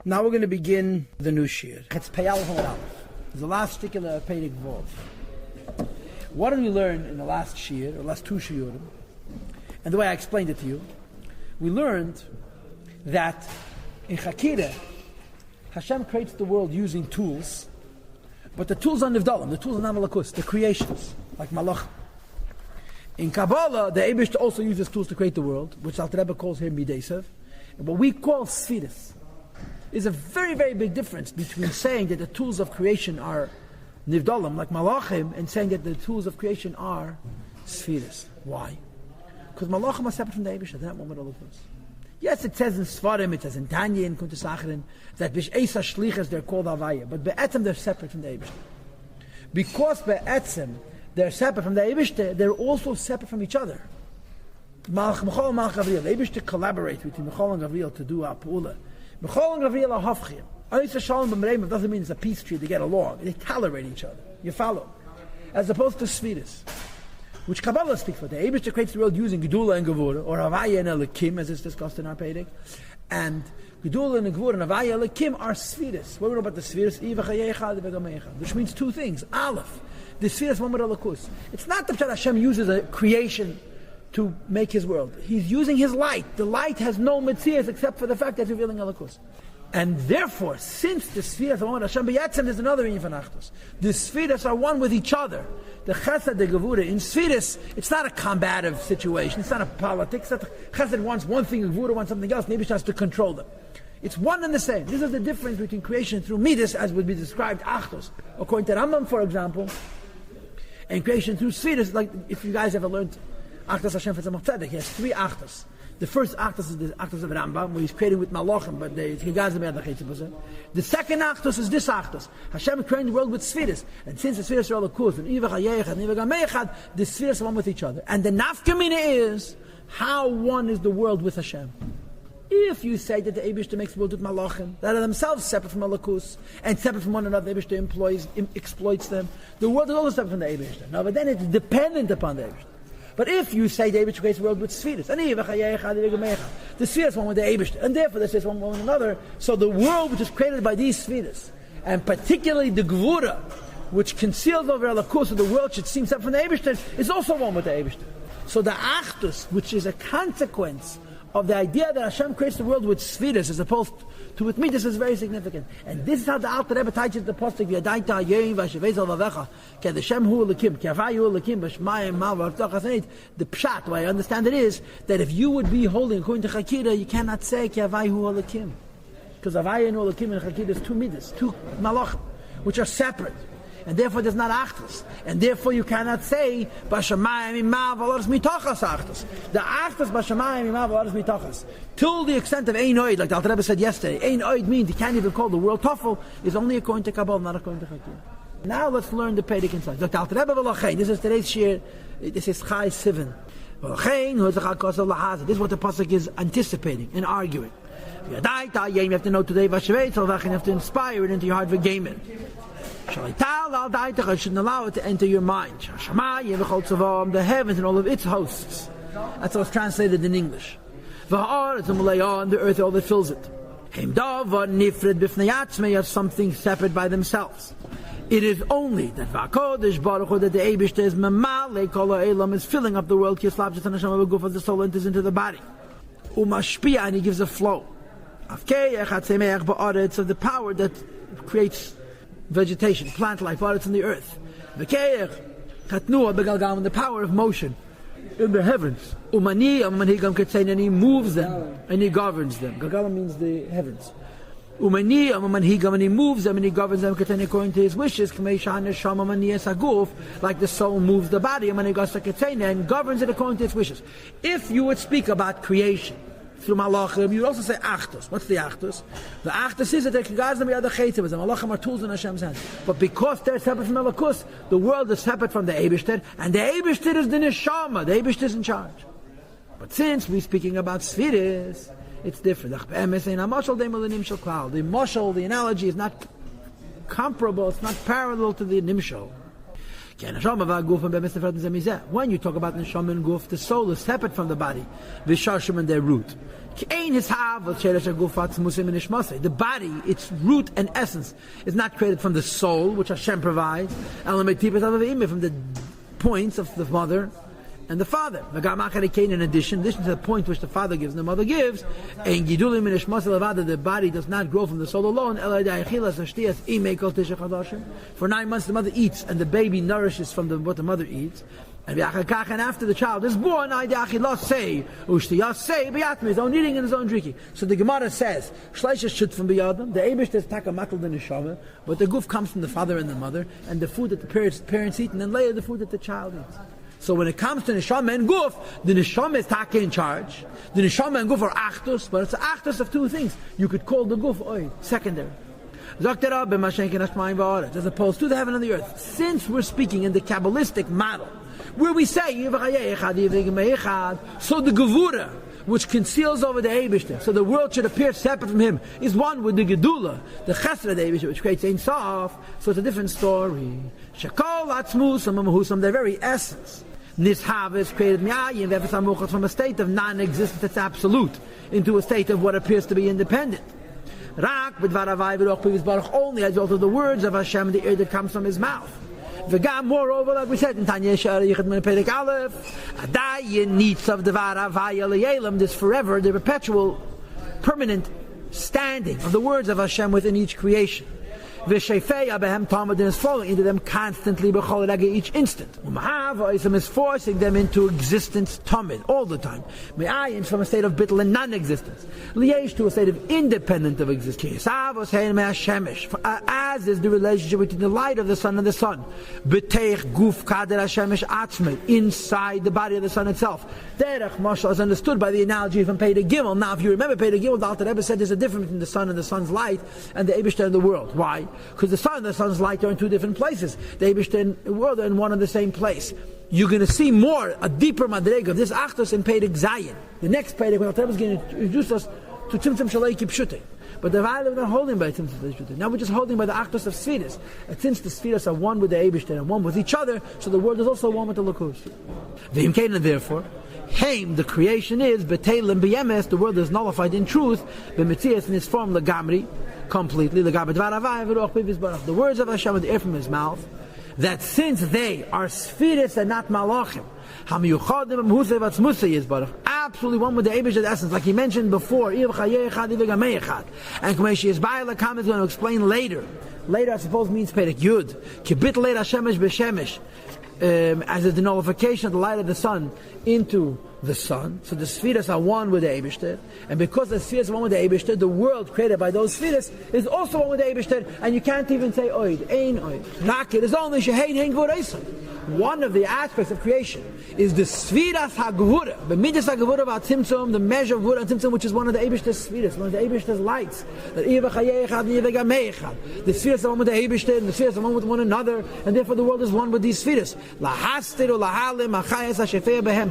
Now we're going to begin the new shir. It's Paltiel Aleph. It's the last particular Pedic Vov. What did we learn in the last shir, or last two shiurim? And the way I explained it to you, we learned that in Chakirah, Hashem creates the world using tools, but the tools are nivdalim, the tools are namalakus, the creations, like malach. In Kabbalah, the Eibishter also uses tools to create the world, which Alter Rebbe calls here midesav, and what we call sfiris. There's a very, very big difference between saying that the tools of creation are nivdalim, like malachim, and saying that the tools of creation are spheres. Why? Because malachim are separate from the Eibishter. They're not one with all of us. Yes, it says in Sivan, it says in Tanya, in Kuntesacharin, that b'sheisa shlichas they're called Havaya, but be'etzem they're separate from the Eibishter. Because be'etzem they're separate from the Eibishter, they're also separate from each other. Malach Mechol and Malach Gavriel. The Eibishter collaborate between Mechol and Gavriel to do our pula. Mechol and Gavriel are hafchim. Oitza Shalom b'Mereim doesn't mean it's a peace tree, they get along. They tolerate each other. You follow? As opposed to Sfiris, which Kabbalah speaks for. The Eibishter creates the world using Gedula and Gevura, or Havaya and Elikim, as is discussed in our Pedic. And Gedula and Gevura and Havaya and Elikim are Sfiris. What do we know about the Sfiris? Which means two things. Aleph, the Sfiris one with Elikus. It's not that Hashem uses a creation to make his world. He's using his light. The light has no metzias except for the fact that it's revealing Elikus. And therefore, since the Sfiras are one with Hashem B'yatzem, there's another inyan for Nachtos. The Sfiras are one with each other. The Chesed, the Gevura. In Sfiras, it's not a combative situation. It's not a politics. Chesed wants one thing, Gevura wants something else. Maybe she has to control them. It's one and the same. This is the difference between creation through Midas, as would be described, Achtos. According to Rambam, for example, and creation through Sfiras, like if you guys ever learned Achtos Hashem for Tzemach Tzedek, he has three Achtos. The first Achtos is the Achtos of Rambam, where he's creating with Malachim, but the second Achtos is this Achtos. Hashem is creating the world with Sfiras. And since the Sfiras are all Akus, and Ivach HaYechad, and Ivach HaMeichad, the Sfiras are one with each other. And the Nafkamina is, how one is the world with Hashem. If you say that the Eibishter makes the world with Malachim, that are themselves separate from Malakus, and separate from one another, the Eibishter exploits them, the world is also separate from the Eibishter. No, but then it's dependent upon the Eibishter. But if you say the Eibishter creates the world with Sfiras, and the Sfiras one with the Eibishter, and therefore the Sfiras one with another, so the world which is created by these Sfiras, and particularly the Gevura, which conceals over Elikus, so the world should seem separate from the Eibishter, is also one with the Eibishter. So the Achdus, which is a consequence of the idea that Hashem creates the world with Sfiras as opposed to with Midas, is very significant. And this is how the Alter Rebbe teaches the Pasuk, V'yadaita Yerim v'ashevezel v'avecha, Kedeshem hu elikim, Ke'avai hu elikim, B'shmayim ma v'artach hasanit. The pshat, the way I understand it is, that if you would be holding, according to Chakirah, you cannot say Ke'avai hu elikim. Because Avai and elikim in Chakirah is two Midas, two malachim, which are separate. And therefore there's not Achtos. And therefore you cannot say Bashamayim ima v'aloras mitachas Achtos. The Achtos Bashamayim ima v'aloras mitachas. Till the extent of Ein Oid, like the Alter Rebbe said yesterday, Ein Oid means you can't even call the world Tafel, is only according to Kabbalah, not according to Chakirah. Now let's learn the Pedic inside. The Alter Rebbe v'lachein, this is today's shir, this is Chai Sivan. V'lachein, this is what the Pasuk is anticipating and arguing. You have to know today, you have to inspire it into your heart for gaming. I shouldn't allow it to enter your mind. The heavens and all of its hosts. That's how it's translated in English. The earth, all that fills it. Are something separate by themselves. It is only that the Eibishter is Mamale Kol Ha'elam is filling up the world. As the soul enters into the body. And he gives a flow. Of the power that creates vegetation, plant life, it's in the earth. The power of motion in the heavens. And he moves them and he governs them. Galgala means the heavens. And he moves them and he governs them according to his wishes, like the soul moves the body and governs it according to its wishes. If you would speak about creation through Malachim, you would also say Achtos. What's the Achtos? The Achtos is that the Malachim are tools in Hashem's hands. But because they're separate from Elikus, the world is separate from the Eibishter, and the Eibishter is the Neshama, the Eibishter is in charge. But since we're speaking about Sfiris, it's different. The mashal, the analogy is not comparable, it's not parallel to the Nimshal. When you talk about neshama and guf, the soul is separate from the body. V'sharshim and their root. The body, its root and essence, is not created from the soul, which Hashem provides, from the points of the mother and the father. In addition to the point which the father gives and the mother gives, the body does not grow from the soul alone. For 9 months the mother eats and the baby nourishes from what the mother eats. And after the child is born, his own eating and his own drinking. So the Gemara says, the Eibush is takamakal the neshama, but the guf comes from the father and the mother, and the food that the parents eat, and then later the food that the child eats. So when it comes to neshama and guf, the neshama is taka in charge. The neshama and guf are achtos, but it's an achtos of two things. You could call the guf secondary. As opposed to the heaven and the earth. Since we're speaking in the Kabbalistic model, where we say, so the Gevura, which conceals over the Eibishter, so the world should appear separate from him, is one with the Gedula, the Chesed of the Eibishter, which creates Ein Sof, so it's a different story. Shekol Atzmusam, their very essence. Nishav is created from a state of non-existence that's absolute, into a state of what appears to be independent. Rak only as a result of the words of Hashem, the air that comes from his mouth. Moreover, like we said in Tanya, this forever, the perpetual, permanent standing of the words of Hashem within each creation. Is flowing into them constantly each instant. Is forcing them into existence tamid all the time. From a state of bittul and non-existence. To a state of independent of existence. As is the relationship between the light of the sun and the sun. Inside the body of the sun itself. Is understood by the analogy from Pei to Gimel. Now if you remember Pei to Gimel, the Alter Rebbe said there's a difference between the sun and the sun's light and the Eibishter and the world. Why? Because the sun and the sun's light are in two different places. The Eibishter and the world are in one and the same place. You're going to see a deeper madrega of this achtos in Perek Zayin. The next Perek, when Alter Rebbe is going to introduce us to Tzimtzum Shalei Kipshutim. But the Vayla we're not holding by Tzimtzum Shalei Kipshutim. Now we're just holding by the achtos of Sfiras. And since the Sfiras are one with the Eibishter and one with each other, so the world is also one with the Lakus. And therefore, Haim, the creation is, Betelim B'yemes, the world is nullified in truth, B'metzias in its form, Lagamri, completely, the words of Hashem with the air from his mouth, that since they are spheres and not malachim, absolutely one with the Eibush essence, like he mentioned before, and K'meshi is going to explain later. Later, I suppose, means Perek Yud. Kibit leir Hashemesh b'Shemesh, as a denullification of the light of the sun into the sun. So the spheres are one with the Eibishter, and because the spheres are one with the Eibishter, the world created by those spheres is also one with the Eibishter, and you can't even say oid, ein oid. Rakir is only shehein hein gvoreisa. One of the aspects of creation is the Sfiras HaGvura, the Midas HaGvura of Tzimtzum, the measure of Gvura and Tzimtzum, which is one of the Eibishter's Sfiras, one of the Eibishter's lights. The Sfiras are one with the Eibishter, and the Sfiras are one with one another, and therefore the world is one with these Sfiras.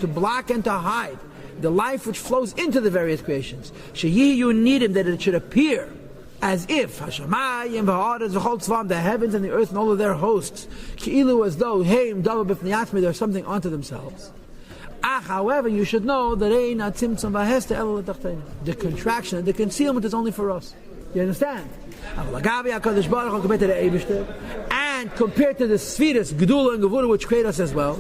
To block and to hide the life which flows into the various creations. You need him that it should appear as if Hashemayim v'ha'aretz the heavens and the earth and all of their hosts, ki'ilu, as though heim davar b'fnei atzmei, they're something unto themselves. However, you should know that the contraction and the concealment is only for us. You understand? And compared to the spheres, Gedula and Gevura, which create us as well,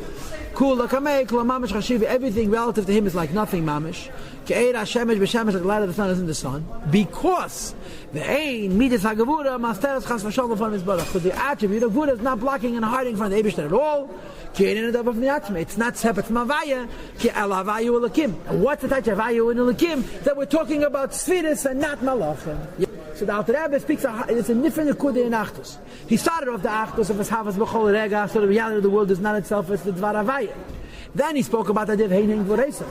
everything relative to him is like nothing mamish. Like the light of the sun is in the sun. Because the attribute of Gevura is not blocking and hiding from the Eibishter at all. It's not separate from Havaya. What's the type of Havaya in Elikim? That we're talking about spheres and not Malachim. So the Alter Rebbe speaks, it's a different Nekuda in Achtos. He started off the Achtos of his Havas B'chol Rega, so the reality of the world is not itself, it's the Dvar Havaya. Then he spoke about the Div Hein Hein Gvoresa.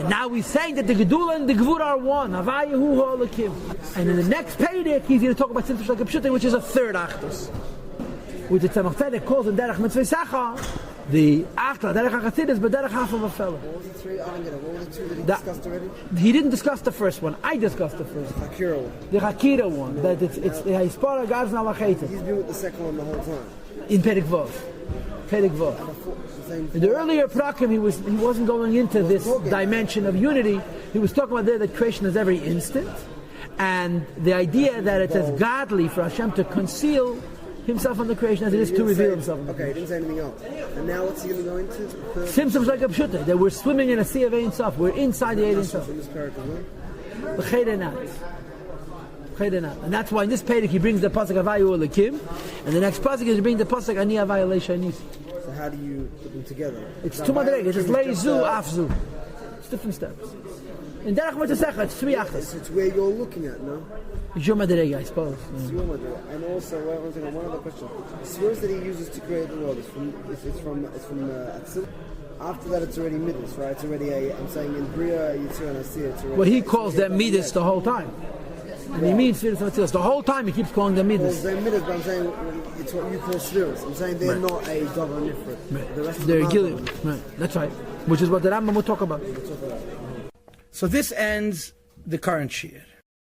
And now he's saying that the Gedula and the Gvura are one. Havaya Hu Ha'olakim. And in the next payday, he's going to talk about Tzimtzum Shalei Kipshutim, which is a third Achtos. Which the Tzemach Tzedek calls in Derech Mitzvah Sacha, the Achta, Derech HaChasidus, but Derech half of a fellow. What was the three? What were the two that he discussed already? He didn't discuss the first one. I discussed the first one. The Hakira one. That it's the Hispara Gavs Nalacheta. He's been with the second one the whole time. In Perek Vov. Perek Vav. In the earlier prakim, he wasn't going into this dimension of unity. He was talking about there that creation is every instant, and the idea that it's as godly for Hashem to conceal himself on the creation as it is to reveal himself. Okay, he didn't say anything else. And now what's he going to go into? Symptoms like a pshuta, that we're swimming in a sea of Ein Sof. We're inside the Ein Sof. And that's why in this Perek he brings the pasuk Avayu Elakim, and the next pasuk is he brings the pasuk Ani Avayu Leishanis. So how do you put them together? It's two madregas. It's leizu, afzu. It's different steps. In Derech Mitzvah, it's three achas. It's where you're looking at, no? It's your madrega, I suppose. It's your madrega. And also, one other question. The spheres that he uses to create the world, it's from Atzil. After that, it's already midas, right? It's already I'm saying in Bria, Yitzhak, and Asir, it's already... Well, he calls them midas the whole time. And he means spheres of Atzilus. The whole time he keeps calling them midas. Well, they're midas, but I'm saying it's what you call spheres. I'm saying they're not a double nifrit. Right. The rest They're of Gilead. Right. That's right. Which is what the Rambam will talk about. So this ends the current shiur.